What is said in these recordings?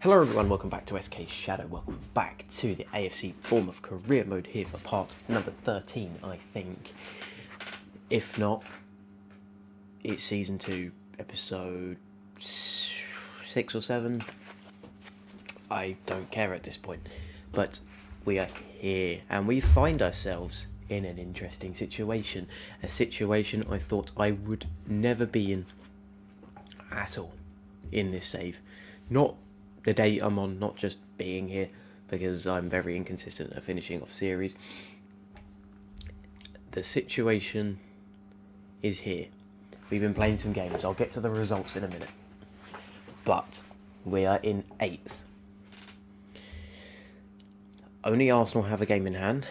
Hello everyone, welcome back to SkShadow, welcome back to the AFC Bournemouth career mode here for part number 13, I think. If not, it's season 2, episode 6 or 7. I don't care at this point, but we are here and we find ourselves in an interesting situation. A situation I thought I would never be in at all in this save. Not the date I'm on, not just being here, because I'm very inconsistent at finishing off series. The situation is here. We've been playing some games. I'll get to the results in a minute. But we are in 8th. Only Arsenal have a game in hand.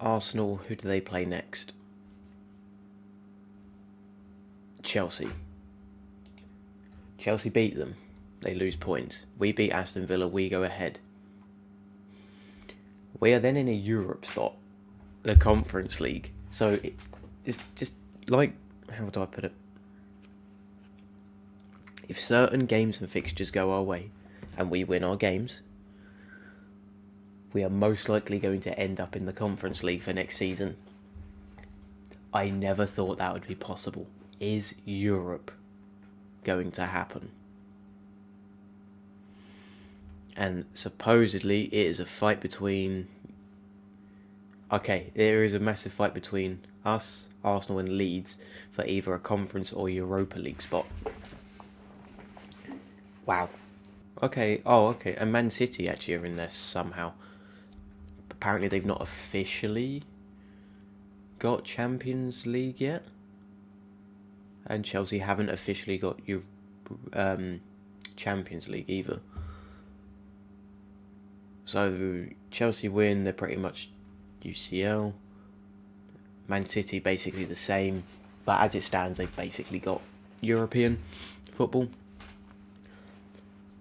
Arsenal, who do they play next? Chelsea. Chelsea beat them. They lose points. We beat Aston Villa, we go ahead. We are then in a Europe spot, the Conference League. So it's just like, how do I put it? If certain games and fixtures go our way and we win our games, we are most likely going to end up in the Conference League for next season. I never thought that would be possible. Is Europe going to happen? And supposedly it is a fight between... Okay, there is a massive fight between us, Arsenal and Leeds for either a Conference or Europa League spot. Wow. Okay, okay, and Man City actually are in there somehow. Apparently they've not officially got Champions League yet. And Chelsea haven't officially got your Champions League either. So Chelsea win, they're pretty much UCL. Man City basically the same, but as it stands they've basically got European football.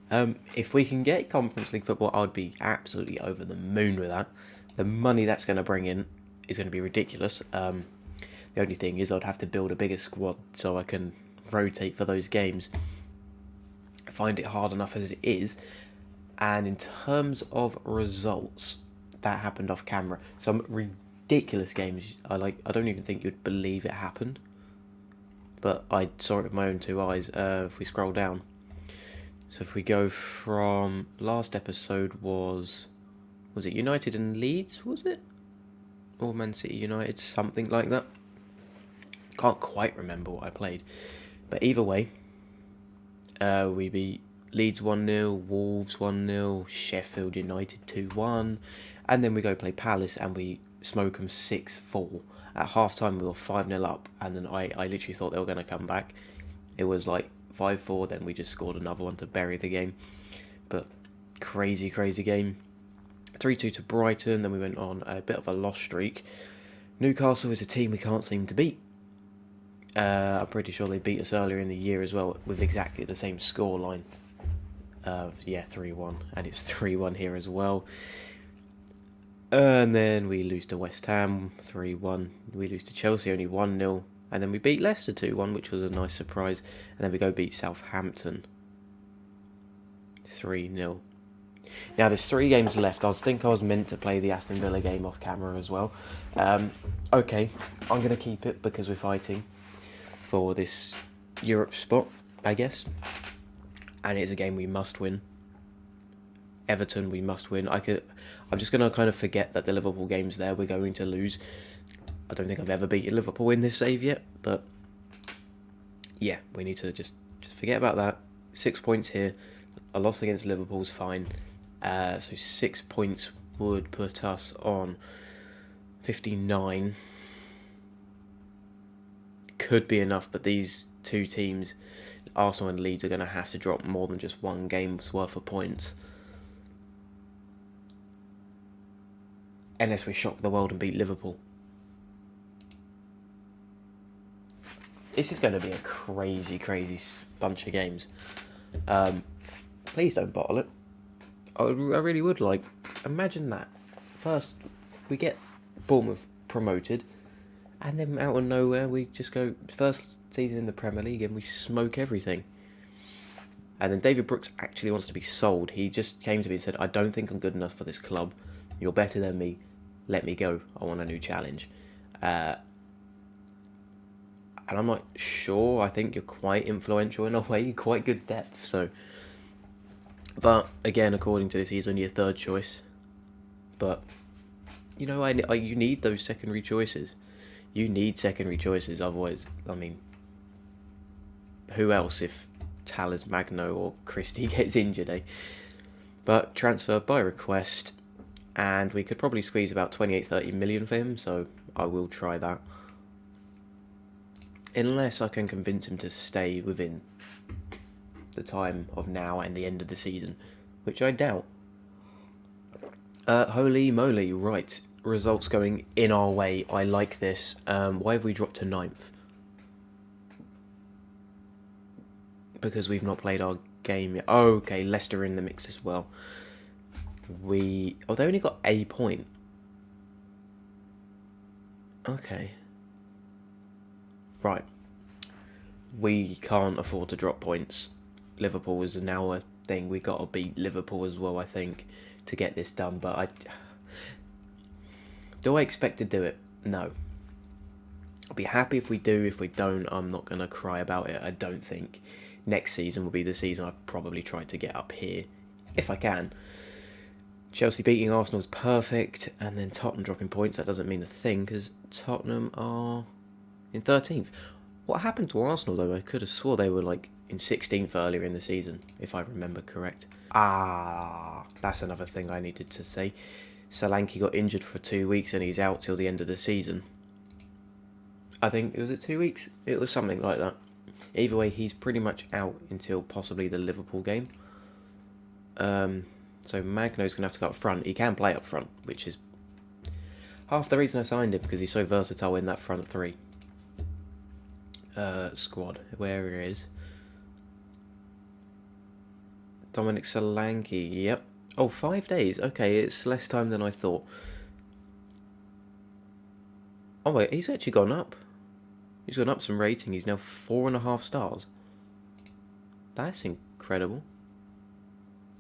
If we can get Conference League football, I'd be absolutely over the moon with that. The money that's going to bring in is going to be ridiculous. The only thing is I'd have to build a bigger squad so I can rotate for those games. I find it hard enough as it is. And in terms of results, that happened off camera. Some ridiculous games. I don't even think you'd believe it happened. But I saw it with my own 2 eyes. If we scroll down. So if we go from last episode was it United and Leeds, was it? Or Man City United, something like that. Can't quite remember what I played. But either way, we beat Leeds 1-0, Wolves 1-0, Sheffield United 2-1, and then we go play Palace and we smoke them 6-4. At half time we were 5-0 up, and then I literally thought they were going to come back. It was like 5-4, then we just scored another one to bury the game. But crazy game. 3-2 to Brighton, then we went on a bit of a loss streak. Newcastle is a team we can't seem to beat. I'm pretty sure they beat us earlier in the year as well with exactly the same scoreline. 3-1, and it's 3-1 here as well. And then we lose to West Ham 3-1. We lose to Chelsea only 1-0, and then we beat Leicester 2-1, which was a nice surprise. And then we go beat Southampton 3-0. Now there's 3 games left. I think I was meant to play the Aston Villa game off camera as well. Okay, I'm going to keep it because we're fighting for this Europe spot, I guess. And it's a game we must win. Everton, we must win. I'm just going to kind of forget that the Liverpool game's there. We're going to lose. I don't think I've ever beaten Liverpool in this save yet. But yeah, we need to just forget about that. 6 points here. A loss against Liverpool's fine. So 6 points would put us on 59. Could be enough, but these 2 teams, Arsenal and Leeds, are going to have to drop more than just 1 game's worth of points. Unless we shock the world and beat Liverpool. This is going to be a crazy bunch of games. Please don't bottle it. I really would like. Imagine that. First, we get Bournemouth promoted, and then out of nowhere we just go first season in the Premier League and we smoke everything. And then David Brooks actually wants to be sold. He just came to me and said, I don't think I'm good enough for this club. You're better than me. Let me go. I want a new challenge. And I'm not sure. I think you're quite influential in a way. Quite good depth. So, but again, according to this, he's only a third choice. But, you know, you need those secondary choices. You need secondary choices. Otherwise, I mean, who else if Talers Magno or Christie gets injured, eh? But transfer by request, and we could probably squeeze about 28-30 million for him, so I will try that. Unless I can convince him to stay within the time of now and the end of the season, which I doubt. Holy moly, right. Results going in our way. I like this. Why have we dropped to 9th? Because we've not played our game yet. Oh, okay, Leicester in the mix as well. They only got a point. Okay. Right. We can't afford to drop points. Liverpool is now a thing. We got to beat Liverpool as well, I think, to get this done. But do I expect to do it? No. I'll be happy if we do. If we don't, I'm not going to cry about it. I don't think. Next season will be the season I've probably tried to get up here, if I can. Chelsea beating Arsenal is perfect, and then Tottenham dropping points. That doesn't mean a thing, because Tottenham are in 13th. What happened to Arsenal, though? I could have swore they were, like, in 16th earlier in the season, if I remember correct. That's another thing I needed to say. Solanke got injured for 2 weeks, and he's out till the end of the season. I think, was it 2 weeks? It was something like that. Either way, he's pretty much out until possibly the Liverpool game. So Magno's going to have to go up front. He can play up front, which is half the reason I signed him, because he's so versatile in that front three. Squad, where he is. Dominic Solanke, yep. Oh, 5 days. Okay, it's less time than I thought. Oh wait, he's actually gone up. He's gone up some rating. He's now 4.5 stars. That's incredible.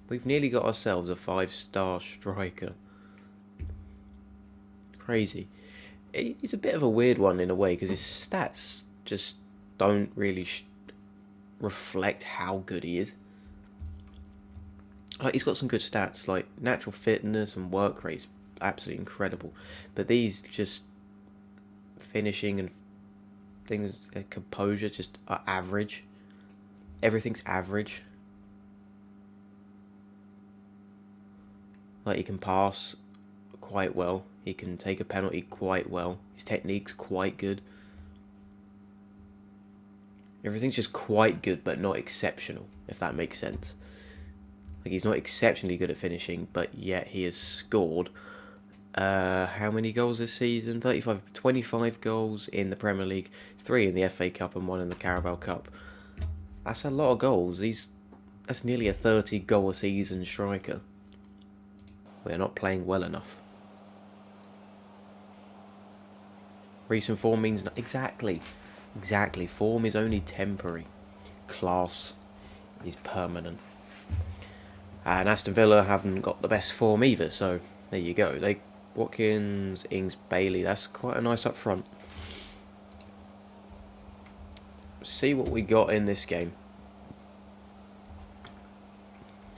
We've nearly got ourselves a 5-star striker. Crazy. He's a bit of a weird one in a way, because his stats just don't really reflect how good he is. Like, he's got some good stats, like natural fitness and work rate's absolutely incredible. But these just finishing and things, composure, just are average. Everything's average. Like, he can pass quite well. He can take a penalty quite well. His technique's quite good. Everything's just quite good, but not exceptional, if that makes sense. Like, he's not exceptionally good at finishing, but yet he has scored how many goals this season? 25 goals in the Premier League, 3 in the FA Cup and 1 in the Carabao Cup. That's a lot of goals. That's nearly a 30-goal a season striker. We're not playing well enough. Recent form means exactly. Form is only temporary. Class is permanent. And Aston Villa haven't got the best form either, so there you go. Watkins, Ings, Bailey, that's quite a nice up front. See what we got in this game.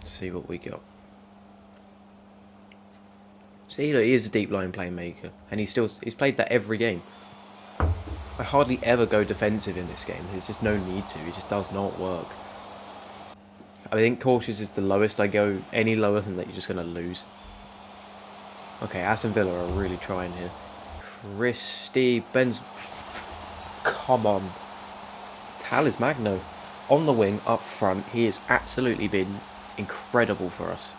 See what we got. See, look, he is a deep line playmaker, and he's played that every game. I hardly ever go defensive in this game. There's just no need to. It just does not work. I think cautious is the lowest I go. Any lower than that, you're just going to lose. Okay, Aston Villa are really trying here. Christie, Ben's... Come on. Talers Magno. On the wing, up front. He has absolutely been incredible for us.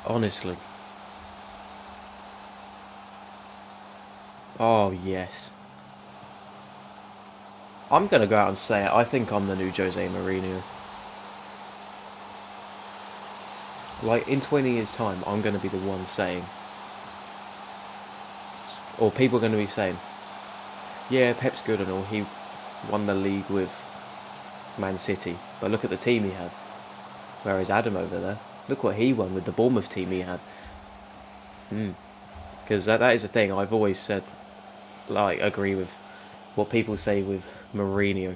Honestly. Oh, yes. I'm going to go out and say it. I think I'm the new Jose Mourinho. Like, in 20 years' time, I'm going to be the one saying... Or people are going to be saying... Yeah, Pep's good and all. He won the league with Man City, but look at the team he had. Whereas Adam over there, look what he won with the Bournemouth team he had. Because that is the thing I've always said, like, agree with what people say with Mourinho.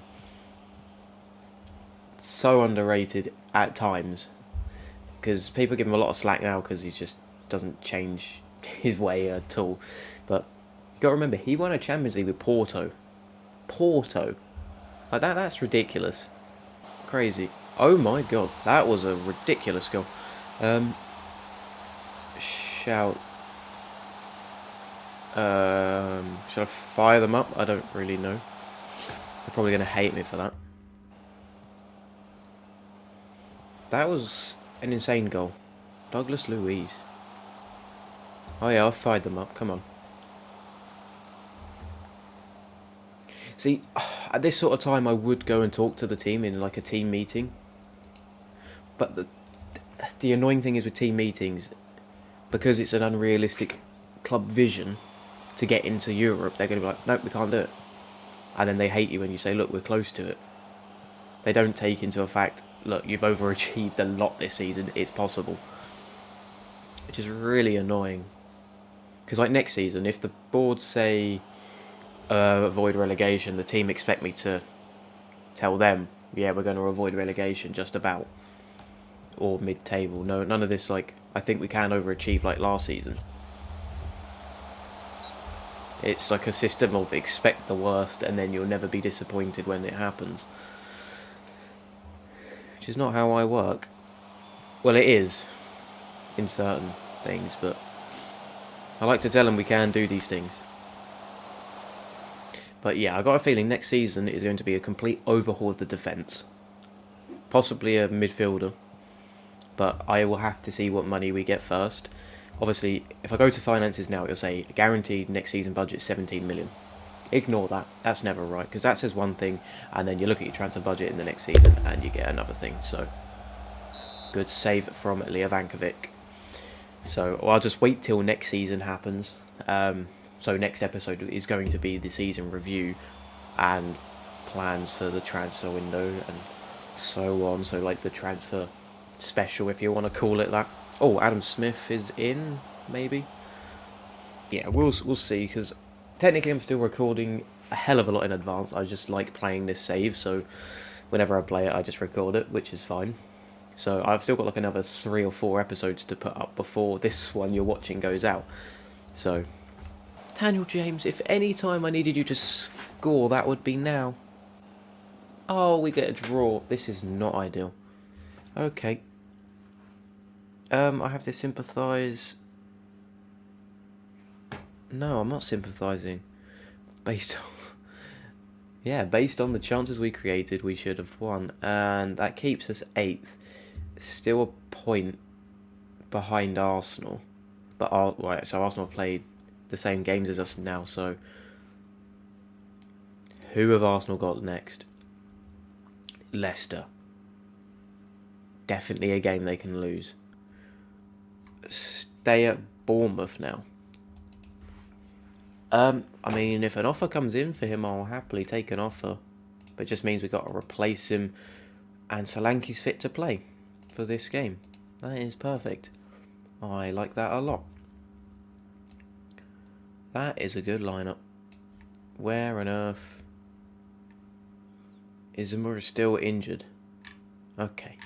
So underrated at times, because people give him a lot of slack now because he just doesn't change his way at all. But you got to remember, he won a Champions League with Porto. Like that's ridiculous. Crazy. Oh my god, that was a ridiculous goal. Shout. Should I fire them up? I don't really know. They're probably going to hate me for that. That was an insane goal. Douglas Luiz. Oh yeah, I've fired them up. Come on. See, at this sort of time I would go and talk to the team in like a team meeting. But the annoying thing is with team meetings, because it's an unrealistic club vision to get into Europe, they're going to be like, nope, we can't do it. And then they hate you when you say, look, we're close to it. They don't take into effect, look, you've overachieved a lot this season, it's possible. Which is really annoying. Because like next season, if the board say avoid relegation, the team expect me to tell them, yeah, we're going to avoid relegation just about. Or mid-table. No, none of this, like, I think we can overachieve like last season. It's like a system of expect the worst and then you'll never be disappointed when it happens. Which is not how I work. Well, it is in certain things, but I like to tell them we can do these things. But yeah, I got a feeling next season is going to be a complete overhaul of the defence. Possibly a midfielder. But I will have to see what money we get first. Obviously, if I go to finances now, it'll say guaranteed next season budget 17 million. Ignore that. That's never right, because that says one thing, and then you look at your transfer budget in the next season, and you get another thing. So, good save from Lea Vankovic. So, I'll just wait till next season happens. So, next episode is going to be the season review and plans for the transfer window and so on. So, like the transfer special, if you want to call it that. Oh, Adam Smith is in, maybe? Yeah, we'll see, because technically I'm still recording a hell of a lot in advance. I just like playing this save, so whenever I play it, I just record it, which is fine. So I've still got like another 3 or 4 episodes to put up before this one you're watching goes out. So, Daniel James, if any time I needed you to score, that would be now. Oh, we get a draw. This is not ideal. Okay. I have to sympathise. No, I'm not sympathising. Based on the chances we created, we should have won. And that keeps us 8th. Still a point behind Arsenal. But, right, so Arsenal have played the same games as us now, so who have Arsenal got next? Leicester. Definitely a game they can lose. Stay at Bournemouth now. I mean, if an offer comes in for him, I'll happily take an offer. But it just means we've got to replace him. And Solanke's fit to play for this game. That is perfect. I like that a lot. That is a good lineup. Where on earth is Zamora still injured? Okay.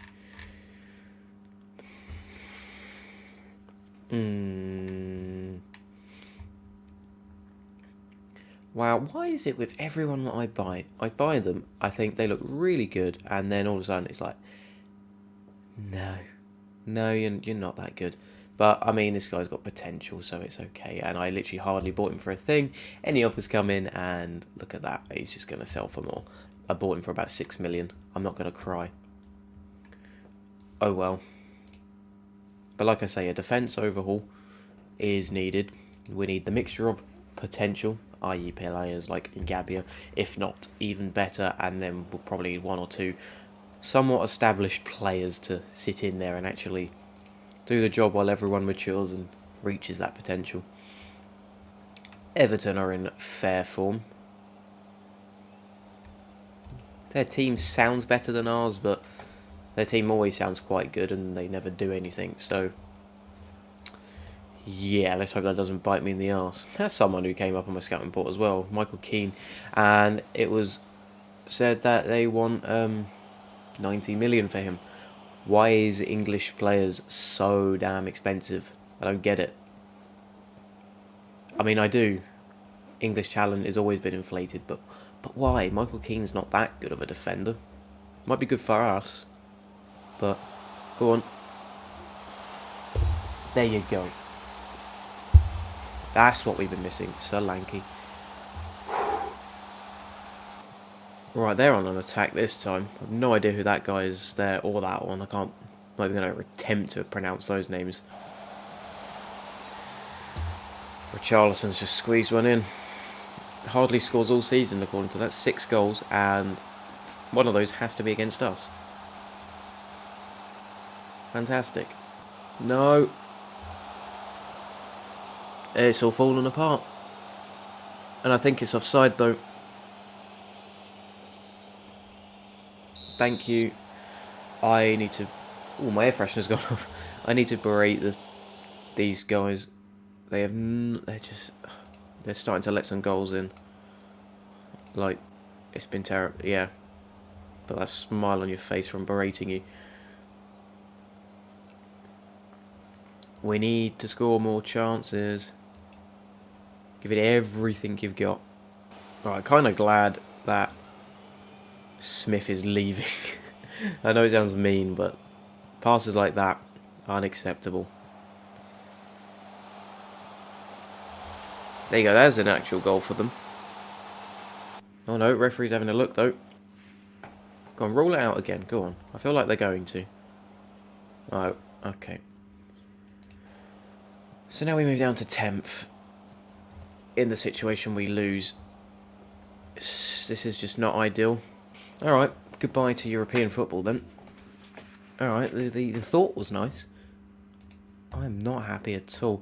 Wow, why is it with everyone that I buy them, I think they look really good, and then all of a sudden it's like, no, you're not that good. But, I mean, this guy's got potential, so it's okay, and I literally hardly bought him for a thing. Any offers come in, and look at that, he's just going to sell for more. I bought him for about 6 million. I'm not going to cry. Oh well. But like I say, a defence overhaul is needed. We need the mixture of potential, i.e. players like Gabia, if not even better, and then we'll probably need 1 or 2 somewhat established players to sit in there and actually do the job while everyone matures and reaches that potential. Everton are in fair form. Their team sounds better than ours, but their team always sounds quite good and they never do anything, so yeah, let's hope that doesn't bite me in the arse. There's someone who came up on my scouting report as well, Michael Keane, and it was said that they want 90 million for him. Why is English players so damn expensive? I don't get it. I mean, I do. English talent has always been inflated, but why? Michael Keane's not that good of a defender. Might be good for us, but go on. There you go. That's what we've been missing, Sir Lanky. Right, they're on an attack this time. I have no idea who that guy is there or that one. I'm not even going to attempt to pronounce those names. Richarlison's just squeezed one in. Hardly scores all season according to that. 6 goals, and one of those has to be against us. Fantastic. No. It's all falling apart. And I think it's offside though. Thank you. I need to... Oh, my air freshener's gone off. I need to berate these guys. They're starting to let some goals in. Like, it's been terrible. Yeah. But that smile on your face from berating you. We need to score more chances. Give it everything you've got. Alright, kind of glad that Smith is leaving. I know it sounds mean, but passes like that are unacceptable. There you go, there's an actual goal for them. Oh no, referee's having a look though. Go on, roll it out again, go on. I feel like they're going to. Oh, okay. So now we move down to 10th. In the situation we lose. This is just not ideal. Alright, goodbye to European football then. Alright, the thought was nice. I'm not happy at all.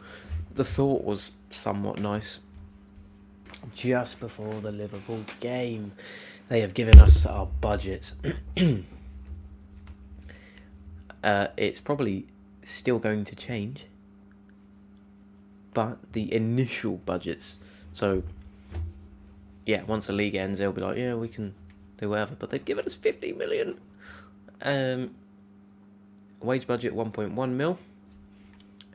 The thought was somewhat nice. Just before the Liverpool game, they have given us our budgets. It's probably still going to change. But the initial budgets, so yeah, once the league ends, they'll be like, yeah, we can do whatever. But they've given us 50 million. Wage budget 1.1 mil,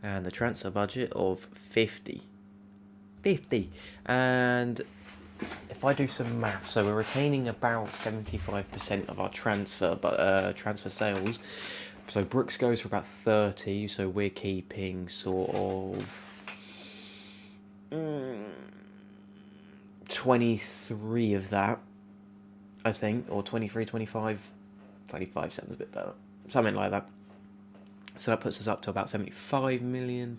and the transfer budget of 50. And if I do some math, so we're retaining about 75% of our transfer sales. So Brooks goes for about 30, so we're keeping sort of 23 of that, I think, or 23, 25. 25 sounds a bit better, something like that. So that puts us up to about £75 million.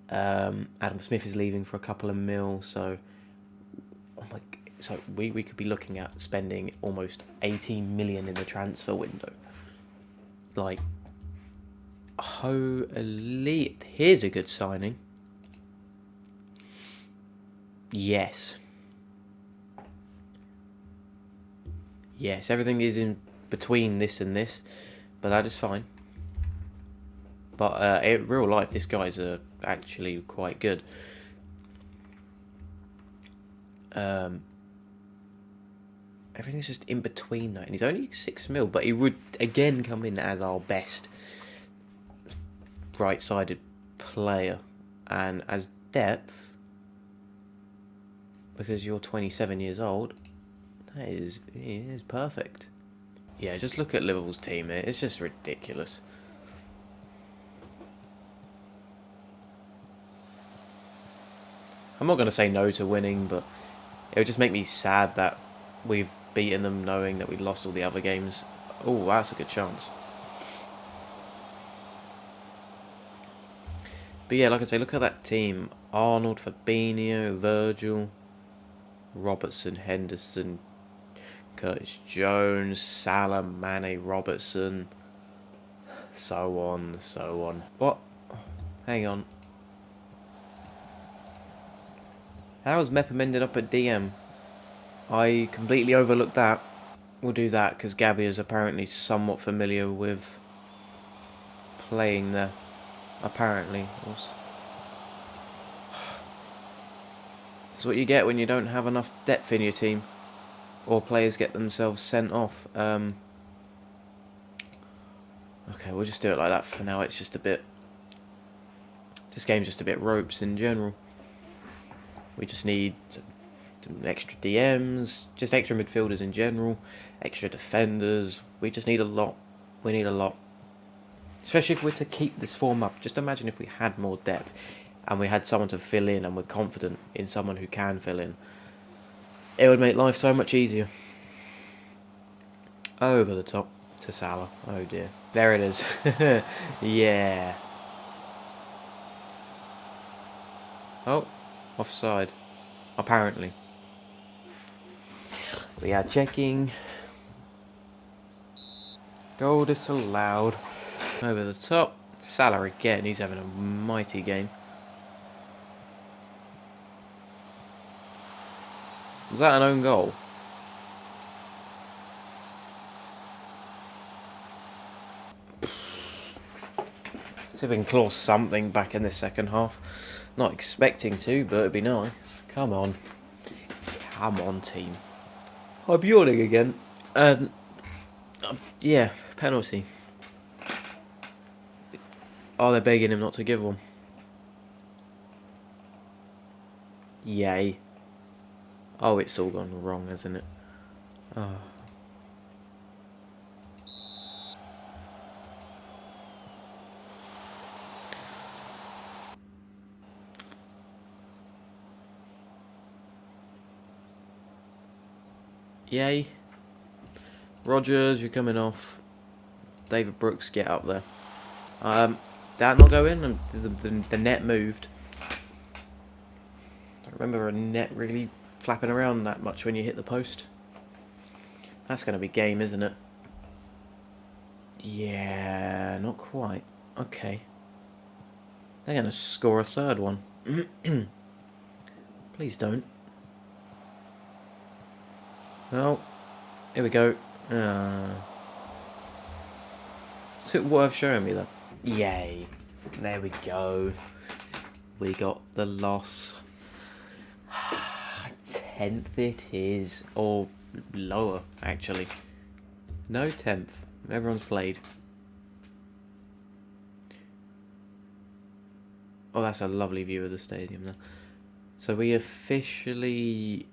Adam Smith is leaving for a couple of mil, so we could be looking at spending almost 18 million in the transfer window. Like, holy, here's a good signing. Yes, everything is in between this and this, but that is fine. But in real life, this guy's actually quite good. Everything's just in between that, and he's only 6 mil, but he would again come in as our best right-sided player, and as depth, because you're 27 years old, that is perfect. Yeah, just look at Liverpool's team here. It's just ridiculous. I'm not going to say no to winning, but it would just make me sad that we've beaten them knowing that we lost all the other games. Oh, that's a good chance. But yeah, like I say, look at that team. Arnold, Fabinho, Virgil, Robertson, Henderson, Curtis Jones, Salah, Mane, Robertson, so on, so on. What? Hang on. How has Mepham ended up at DM? I completely overlooked that. we'll do that because Gabby is apparently somewhat familiar with playing there. Apparently. That's what you get when you don't have enough depth in your team. Or players get themselves sent off. Okay, we'll just do it like that for now. It's just a bit... This game's just a bit ropes in general. We just need some extra DMs, just extra midfielders in general, extra defenders. We just need a lot. We need a lot. Especially if we're to keep this form up. Just imagine if we had more depth and we had someone to fill in and we're confident in someone who can fill in. It would make life so much easier. Over the top to Salah. Oh dear. There it is. Yeah. Oh, offside. Apparently. We are checking. Goal disallowed. Over the top. Salah again. He's having a mighty game. Was that an own goal? See if we can claw something back in the second half. Not expecting to, but it'd be nice. Come on. Come on, team. I'm yawning again. Yeah, penalty. Oh, they're begging him not to give one. Yay. Oh, it's all gone wrong, hasn't it? Oh. Yay. Rogers, you're coming off. David Brooks, get up there. That not go in, and the net moved. I don't remember a net really flapping around that much when you hit the post. That's going to be game, isn't it? Yeah, not quite. Okay. They're going to score a third one. Please don't. Oh, here we go. Is it worth showing me that? Yay. There we go. We got the loss. 10th it is. Or lower, actually. No 10th. Everyone's played. Oh, that's a lovely view of the stadium there. So we officially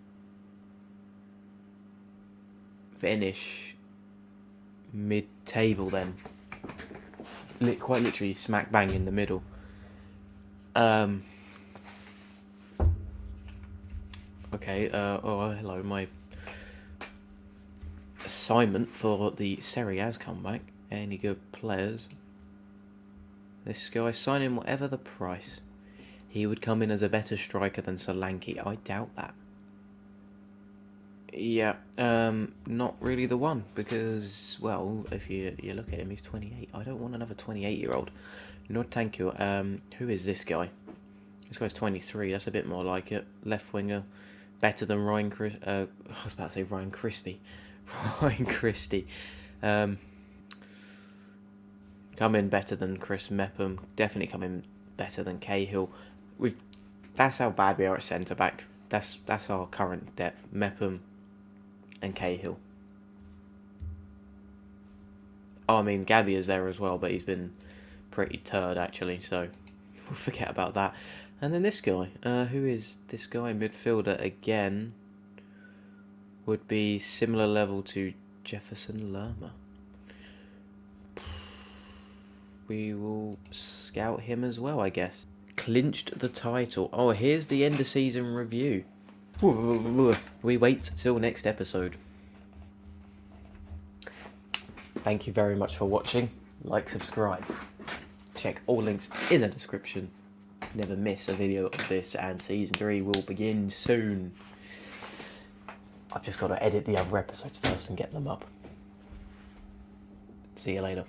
finish mid-table then. Quite literally smack bang in the middle. Okay, oh hello, my assignment for the Serie A's comeback. Any good players? This guy, sign him whatever the price. He would come in as a better striker than Solanke. I doubt that. Yeah, not really the one, because, well, if you look at him, he's 28. I don't want another 28-year-old. No, thank you. Who is this guy? This guy's 23. That's a bit more like it. Left winger, better than Ryan. I was about to say Ryan Crispy. Ryan Christie. Come in better than Chris Mepham. Definitely come in better than Cahill. That's how bad we are at centre back. That's our current depth. Mepham and Cahill. Oh, I mean, Gabby is there as well, but he's been pretty turd, actually, so we'll forget about that. And then this guy. Who is this guy? Midfielder again. Would be similar level to Jefferson Lerma. We will scout him as well, I guess. Clinched the title. Oh, here's the end of season review. We wait till next episode. Thank you very much for watching. Like, subscribe. Check all links in the description. Never miss a video of this, and season 3 will begin soon. I've just got to edit the other episodes first and get them up. See you later.